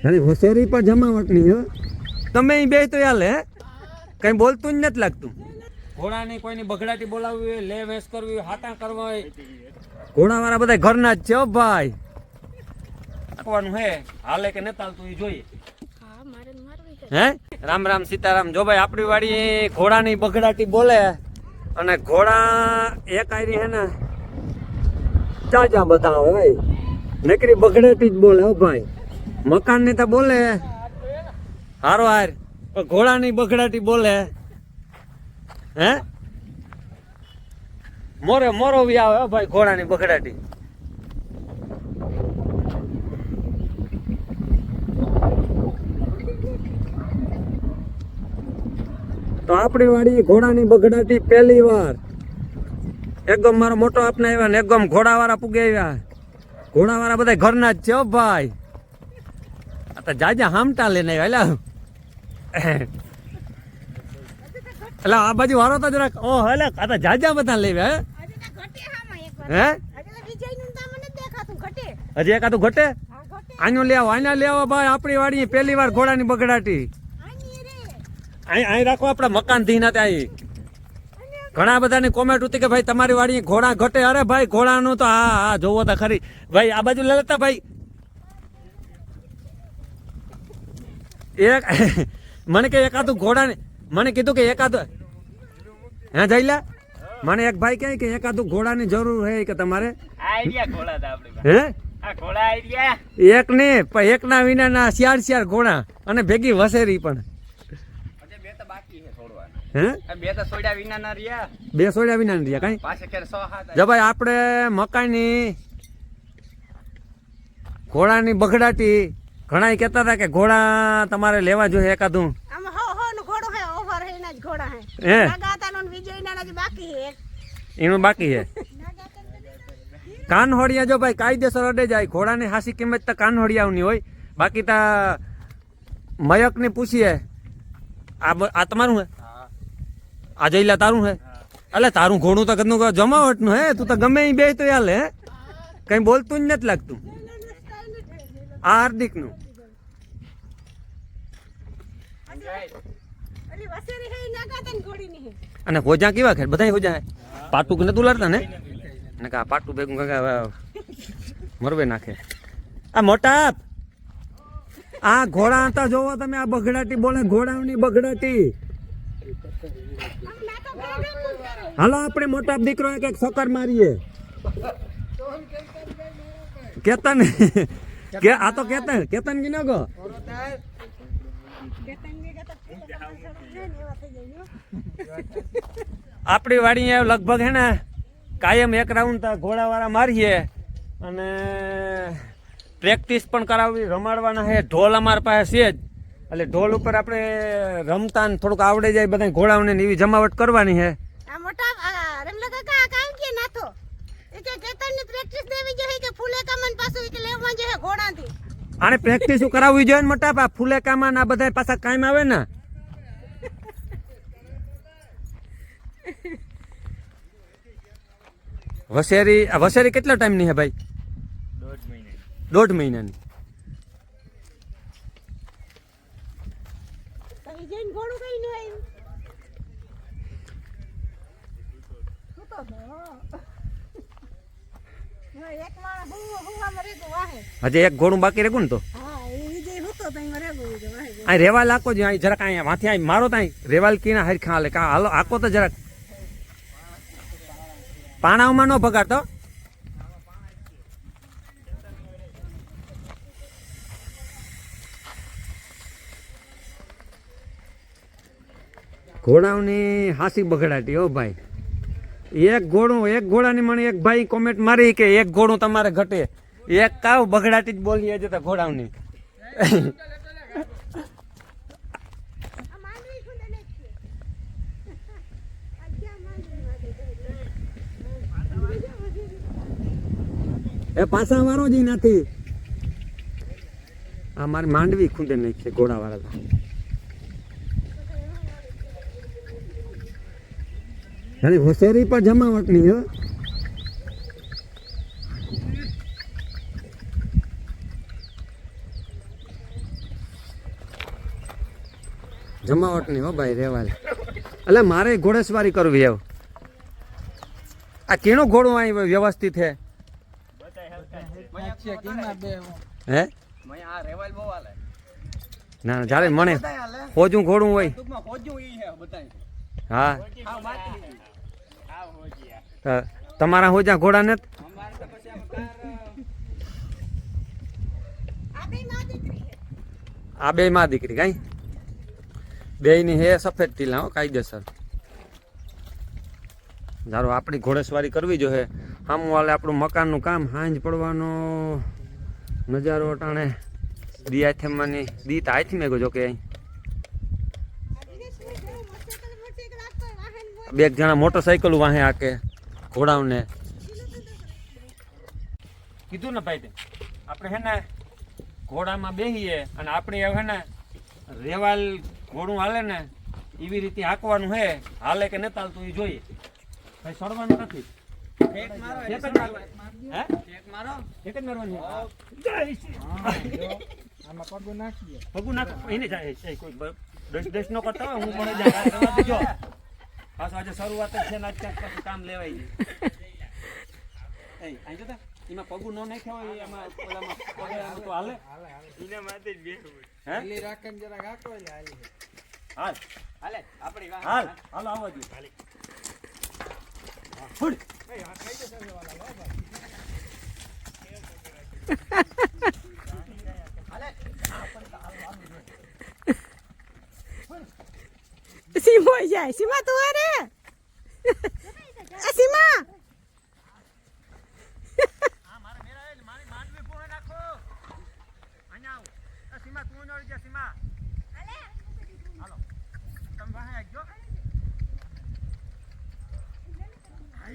અરે હોશિયારી પર જમાવટ નહીં હો. તમે અહીં બે તો હાલે હે કઈ બોલતું જ નથી લાગતું. ઘોડાની કોઈની બગડાટી બોલાવવી હોય, લે વેસ કરવી હોય, હાટા કરવા હોય, ઘોડાવાળા બધા ઘરના જ છે હો ભાઈ. રાખવાનું હે હાલે કે નથી હાલતું એ જોઈએ. હે રામ રામ સીતારામ. જો ભાઈ આપણી વાડી ઘોડાની બગડાટી બોલે અને ઘોડા એક આયરી હે ને ચાચા બધા હોય નકરી બગડાટી જ બોલે હો ભાઈ. મકાન ની તો બોલે હારો હાર પણ ઘોડાની બગડાટી બોલે હે મોરે મોરો બી આવે ભાઈ ઘોડાની બગડાટી. તો આપણી વાડી ઘોડાની બગડાટી પહેલી વાર એકદમ મારો મોટો આપને આવ્યા ને એકદમ ઘોડાવાળા પૂગે આવ્યા. ઘોડાવાળા બધા ઘરના જ છે હો ભાઈ. આ તો જાજા હામટા લઈને આવ્યા એટલે આ બાજુ વારો તો જરાક ઓ એટલે આ તો જાજા બધા લેવા હે હજી એકાદું ઘટે આનું લેવો આના લેવો ભાઈ. આપણી વાડી પહેલી વાર ઘોડાની બગડાટી અહીં રાખો આપડા મકાન થી ના ત્યાં. ઘણા બધાની કોમેન્ટ હતી કે ભાઈ તમારી વાડી ઘોડા ઘટે. અરે ભાઈ ઘોડાનું તો હા જોવો તો ખરી ભાઈ. આ બાજુ લેતા ભાઈ એક મને કે એકાદું ઘોડાને મને કીધું કે એકાદું હે જઈલા મને એક ભાઈ કહે કે એકાદું ઘોડાની જરૂર હે કે તમારે હે એક ને એક ના વિના ના શિયાર ઘોડા અને ભેગી વસેરી પણ બે સોડ્યા વિના ના રહ્યા કઈ જો ભાઈ આપણે મકાઈની ઘોડાની બગડાટી ઘણા કેતા હતા કે ઘોડા તમારે લેવા જોઈએ એકાદું. એનું બાકી છે કાનહોડિયા. જો ભાઈ કાયદેસર અડે જાય ઘોડાની હાસી કિંમત તો કાનહોડિયાની હોય. બાકી તા મયક ને પૂછીએ આ તમારું હે આ જઈલા તારું હે એટલે તારું ઘોડું તો કદનું જમાવટ નું હે. તું તો ગમે એ બે તો હાલે હે કઈ બોલતું જ નથી લાગતું. આ હાર્દિક નું અને હોજા કેવા ખેર બધા હોજા હે. પાટું કે નતું લડતા ને કા પાટું ભેગું મરવે નાખે. આ મોટા આ ઘોડા હતા જોવો તમે. આ બગડાટી બોલે ઘોડાની બગડાટી. હાલો આપણે મોટા દીકરો એક સકર મારીએ. કેતન કે આ તો કેતન કી ન ગો આપણી વાડી લગભગ હે ને કાયમ એક રાઉન્ડ ઘોડાવાળા મારીએ અને પ્રેક્ટિસ પણ કરાવવી રમાડવાના છે. ઢોલ અમારા પાસે છે જ એટલે ઢોલ ઉપર આપણે રમતા ને થોડુંક આવડે જાય બધા ઘોડાઓને એવી જમાવટ કરવાની છે. આને પ્રેક્ટિસ કરાવવી જોઈએ ને મોટા ફૂલે કામા આ બધા પાછા કામ આવે ને. વસેરી કેટલા ટાઈમ ની હે ભાઈ? 1.5 મહિનાની. હજી એક ઘોડું બાકી રેગું ને તો આ રેવાલ આકો જ જરાક અહીંયા માથી મારો ત્યાં રેવાલ કીના હર ખા લે હાલો આકો તો જરાક પાણામાં નો ભગાડતો. ઘોડાઓની હાસી બગડાટી હો ભાઈ. એક ઘોડાની મને એક ભાઈ કોમેન્ટ મારી કે એક ઘોડું તમારે ઘટે. એક કાવ બગડાટી જ બોલીએ છે તો ઘોડાઓની. એ પાછા વાળો જ નથી. આ મારી માંડવી ખૂંદે નાખી ઘોડા વાળા. અરે હોશિયારી પર જમાવટ નહીં હો. જમાવટ નહીં હો ભાઈ રેવાલ. એટલે મારે ઘોડેસવારી કરવી એવું. આ કેનો ઘોડું અહીં વ્યવસ્થિત છે હે? ના જ્યારે મને હોજું ઘોડું હોય હા તમારા હોજા ઘોડા ને આ બે માં દીકરી કઈ બે ની હે સફેદ ટીલા હો કાયદેસર. ધારો આપણી ઘોડેસવારી કરવી જોઈએ. સામું વાલે આપણું મકાનનું કામ હાંજ પડવાનો નજારો અટાણે દી આથમની દી તો આથી મેં જો કે બે જણા મોટરસાઇકલ વાહે આકે ઘોડાઓને કીધું ને ભાઈ આપણે હે ને ઘોડામાં બેહીએ અને આપણે હે ને રેવાલ ઘોડું હાલે ને એવી રીતે હાંકવાનું હે. હાલે કે ન ચાલતું એ જોઈએ ભાઈ. સડવાનું નથી. પગું નાખો એને જાય કોઈ દસ નો કરતા હોય હું પણ જાય પાછું આજે શરૂઆત જ છે ને પછી કામ લેવાય જાય. એમાં પગું ન નાખ્યા હોય એમાં ઓલામાં તો હાલે એના માટે જ બેઠું હે રાખન જરા ગાકો હાલે હાલ હાલે આપણી વાત હાલ હાલો આવવા દો હાલે ફૂડ ભાઈ આ ખાઈ જશે વાલા લો ભાઈ હાલે સીમો જાય સીમા તું અરે આ સીમા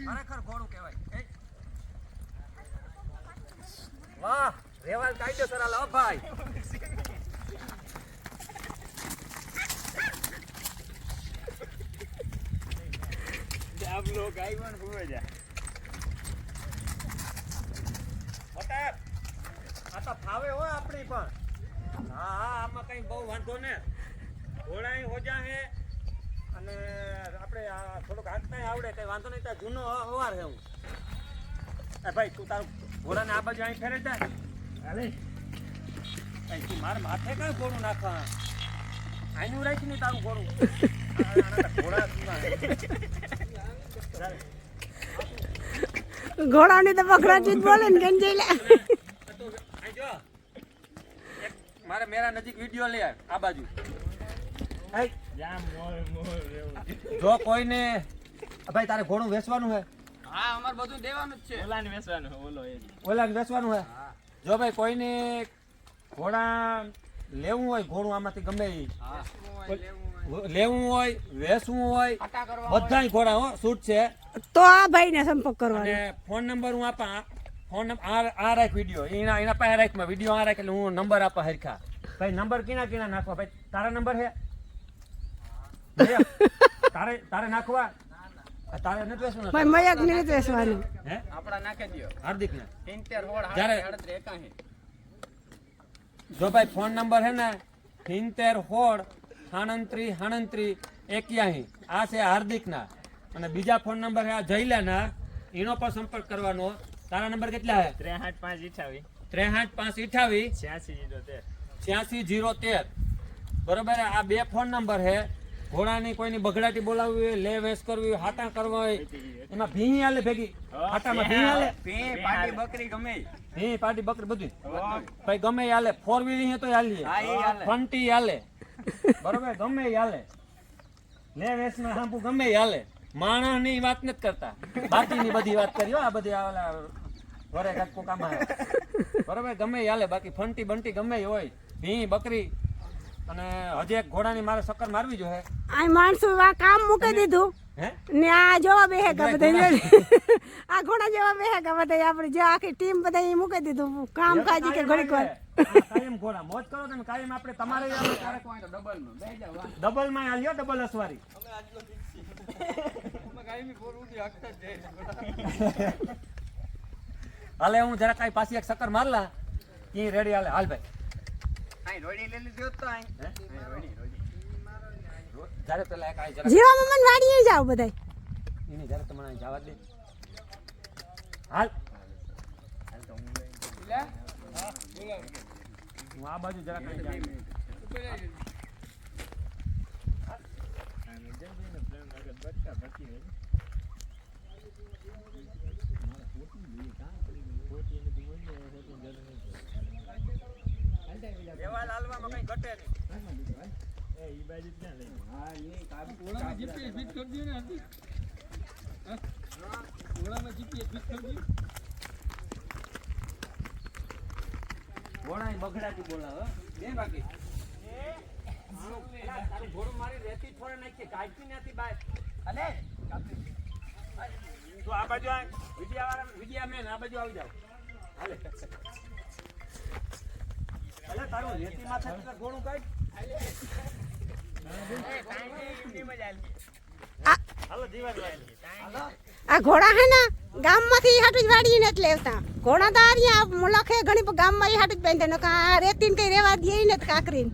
ખરેખર ઘોડું કહેવાય. વાહ રેવાલ કાયદેસર હાલે હો ભાઈ. આપ લોગ આઈ વન હોવે જા મોટા આ તો ફાવે હો આપણી પણ. હા હા આમાં કઈ બહુ વાંધો ને. ઘોડા હોજા હે અને આપણે થોડુંક હાથતા આવડે કઈ વાંધો નહીં. ત્યાં જૂનો હવાર હે હું ભાઈ તું તારું ઘોડાને આ બાજુ અહીં ફેરે જાય હાલે તું મારે માથે કઈ ઘોડું નાખવા આનું રાખી નહીં તારું ઘોડું ઘોડાની તો પકડાતી જ બોલે ને કેમ જઈ લે. મારે મેરા નજીક વિડીયો લે આ બાજુ. જો કોઈને ભાઈ તારે ઘોડું વેચવાનું હે? હા અમાર બધું દેવાનું જ છે. ઓલાને વેચવાનું હે ઓલાને વેચવાનું હે. જો ભાઈ કોઈને ઘોડા લેવું હોય ઘોડું આમાંથી ગમે લેવું હોય વેચવું હોય બધાય ઘોડા હો છૂટ છે. તો આ ભાઈને સંપર્ક કરવાનો અને ફોન નંબર હું આપા. ફોન નંબર આ રાખ વિડીયો એના પાસે રાખ માં વિડીયો આ રાખ એટલે હું નંબર આપા હરખા. ભાઈ નંબર કિના કિના નાખવા ભાઈ? તારા નંબર હે? તારે નાખવા? તારે નથી વેચવાનું? ભાઈ મયક ને નથી વેચવાનું હે આપડા નાખી દયો હાર્દિક ને 73 હોડ જ્યારે 81. જો ભાઈ ફોન નંબર હે ને 73 હોડ 38 81 આ છે હાર્દિક ના. અને બીજા ફોન નંબર હે આ જયલા ના એનો પણ સંપર્ક કરવાનો. તારા નંબર કેટલા હે? 83 8613 બરોબર. આ બે ફોન નંબર હે. ઘોડાની કોઈની બગડાટી બોલાવવી હોય લે વેસ કરવી હોય હાટા કરવા હોય એમાં ભીં હાલે ભેગી હાટામાં ભીં હાલે પાટી બકરી ગમે ભીં પાટી બકરી બધું ભાઈ ગમે હાલે. 4 વ્હીલ તો હાલીએ ફંટી હાલે બરોબર ગમે હાલે. લે વેસ માં હાંપુ ગમે હાલે. માણસ ની વાત નથી કરતા બાકીની બધી વાત કરી આ બધી વરે કાકો કામ બરોબર ગમે હાલે. બાકી ફંટી બંટી ગમે હોય ભીં બકરી. અને હજી એક ઘોડાની મારે સક્કર મારવી જોઈએ. આ માણસો આ કામ મૂકી દીધું હે ને આ જોવા બેહે કા બધા આ ઘોડા જેવા બેહે કા બધા આપણે જે આખી ટીમ બધા ઈ મૂકી દીધું કામ કાજી કે ઘડીક વાર કાયમ ઘોડા મોજ કરો તમે કાયમ. આપણે તમારે ડબલ માં બે જાવ ડબલ માં હાલ્યો ડબલ અસવારી હાલે. હું જરા કઈ પાછી એક સક્કર મારલા ઈ રેડી હાલે. હાલ ભાઈ આઈ રોડી લઈ લીધો તો આઈ રોડી જ્યારે પેલા એક આ જરા જીવામાં મને વાડીએ જાવ બધાય. એની જ્યારે તમને અહીં જવા દે. હાલ હું આ બાજુ જરા કઈ જાય. એવા લાલવામાં કઈ ઘટે નહીં. ઘોડાની બગડાટી બોલાવે બે બાકી તારું ઘોડું મારી રેતી થોડે નાખી કાઢતી નથી બાય. અલે તો આ બાજુ આ વિડિયા મેન આ બાજુ આવી જાવ. હાલે અલે તારું રેતી માથે ઘોડું કાઢ. હાલો જીવનભાઈ હાલો. આ ઘોડા હે ને ગામમાંથી હાટું જ વાડીએ નથી લેવતા. ઘોડા તો આર્યા મુલાખે ઘણી ગામમાં એ હાટું જ પહેરતા ને કા રેતીને કઈ રેવા દે ને કાકરીને.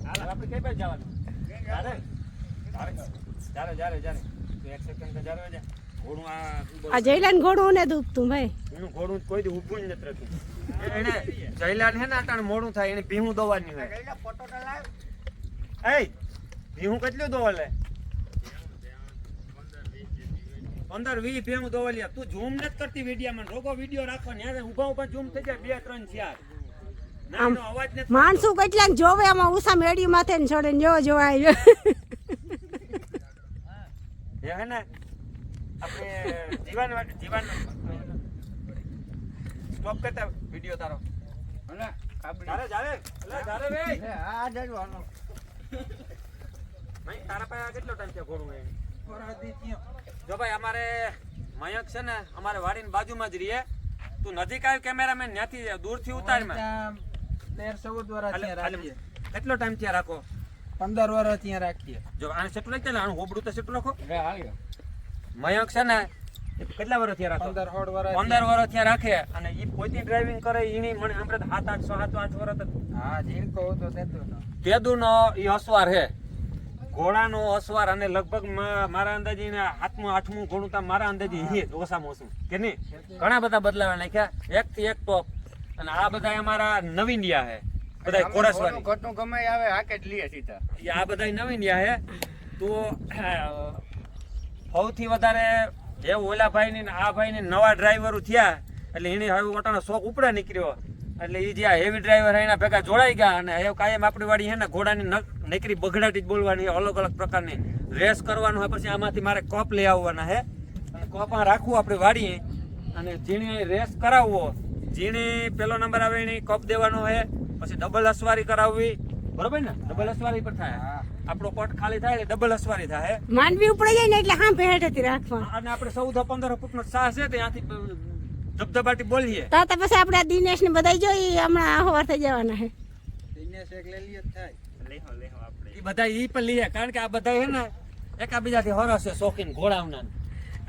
હાલ આપણે કઈ બાજુ જવાનું? જારે તું એક સેકન્ડ જારે જા. ઘોડું આ જયલાન ઘોડું ને દુખતું ભાઈ. એનું ઘોડું કોઈ દી ઊભું જ નથી રહેતું. એને જયલાન હે ને અટાણે મોડું થાય એને ભીહું દોવાની હોય. એ ભીહું કેટલું દોવા લે? 15-20 ભીહું દોવા લે. તું ઝૂમ નથી કરતી વિડિયામાં. રોગો વિડિયો રાખવાની. યાર ઊભા ઝૂમ થઈ જાય 2-3 4. નાનો અવાજ નથી. માણસો કેટલાક જોવે આમાં ઉષા મેડી માથે ને છોડે ને જોવા આવ્યો. એ હે ને આપણે જીવન સ્ટોપ કરતા વિડિયો તારો. અલે કાબડી જારે બે આ જડવાનો ભાઈ તારા પાસે કેટલો ટાઈમ છે ઘોડું એમ? જો ભાઈ અમારે મયંક છે ને અમારે વાડીની બાજુમાં જ રહીએ. તું નજીક આવ્યો કેમેરામેન ત્યાંથી દૂરથી ઉતારમાં. 13-14 વર્ષ ત્યાં રાખીએ. કેટલો ટાઈમ ત્યાં રાખો? 15 વર્ષ ત્યાં રાખીએ. જો આને સેટું લઈ આનું હોબડું તો સેટું રાખો. હાલ્યો મયંક છે ને એ કેટલા વર્ષ ત્યાં રાખો? 15-16 વર્ષ 15 વર્ષ ત્યાં રાખે અને એ પોતે ડ્રાઇવિંગ કરે એની મને આપણે 7-8 વર્ષ હા જીણકો હતો તેતો નો કેદુનો એ અસવાર હે. ઘોડાનો અસવાર અને લગભગ મારા અંદાજે 7મું-8મું ઘોડું તો મારા અંદાજે હે ઓછામાં ઓછું કે નહીં. ઘણા બધા બદલાવા નાખ્યા એક થી એક ટોપ. અને આ બધા અમારા નવીનિયા હે બધા ઘોડાસવારી. ઘટનું કમાઈ આવે હાકે જ લીએ સીધા. આ બધા નવીનિયા હે. તો સૌથી વધારે એ ઓલા ભાઈ ને આ ભાઈ ને નવા ડ્રાઈવરો થયા એટલે એને હવે ઓટાનો શોખ ઉપડે નીકળ્યો એટલે એ જે હેવી ડ્રાઈવર એના ભેગા જોડાઈ ગયા અને હવે કાયમ આપણી વાડી હે ને ઘોડાની નકરી બગડાટી જ બોલવાની અલગ અલગ પ્રકારની રેસ કરવાનું હોય. પછી આમાંથી મારે કપ લઈ આવવાના હે અને કપમાં રાખવું આપણે વાડીએ અને જીણે રેસ કરાવવો. જીણે પેલો નંબર આવે એને કપ દેવાનો હે. પછી ડબલ અસવારી કરાવવી. બરોબર ને? ડબલ અસવારી પર થાય. આપણો કોટ ખાલી થાય એટલે ડબલ અસવારી થાય. માંડવી ઉપડી જાય ને એટલે હા ભેટેથી રાખવા. અને આપણે 14-15 ફૂટનો સાહ છે ત્યાંથી ધબધબાટી બોલીએ. તો પછી આપણે આ દિનેશ ને બધા જોઈ હમણાં હવાર થઈ જવાના છે. દિનેશ એક લઈ લ્યો થાય. લેહો આપણે. એ બધા ઈ પણ લઈએ કારણ કે આ બધા છે ને એકાબીજાથી હરસ છે શોખીન ઘોડાવના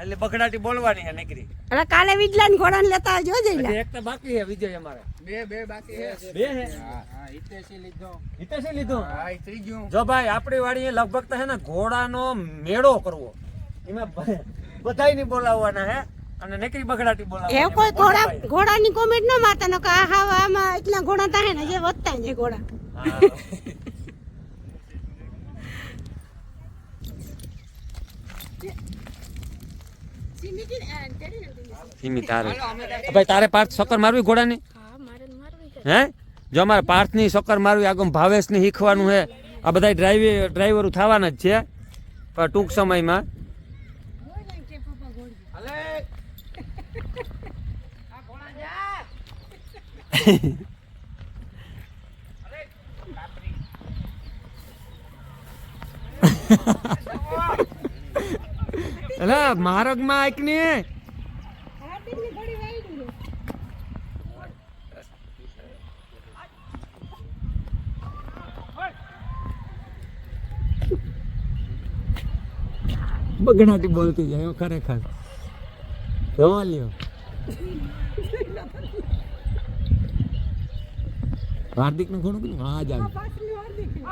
એટલે બગડાટી બોલવાની છે નીકળી. એટલે કાલે વિજલા ને ઘોડા ને લેતા આવજો જઈલા. એક તો બાકી છે વિજય અમારે. બે બાકી છે. બે હે. હા હિતેશી લીધો. હિતેશે લીધું. હા ઈ ત્રીજું. જો ભાઈ આપણી વાડીએ લગભગ તો છે ને ઘોડાનો મેળો કરવો. એમાં બધાયને બોલાવવાના હે અને નીકળી બગડાટી બોલાવવાની. એ કોઈ ઘોડાની કોમેન્ટ ન મારતા ન કે હા આમાં એટલા ઘોડા થાય ને જે વધતા છે ઘોડા. હા. ભાઈ તારે પાર્થ સક્કર મારવી ઘોડાની હે? જો અમારે પાર્થની સક્કર મારવી આગળ ભાવેશને શીખવાનું છે. આ બધા ડ્રાઈવરો થવાના જ છે પણ ટૂંક સમયમાં. અલા માર્ગમાં આઈકની બગડાટી બોલતી જાય ખરેખર. જોવા લ્યો હાર્દિક નું ઘણું કીધું હા જ આવે પાછલી વાર દીકરી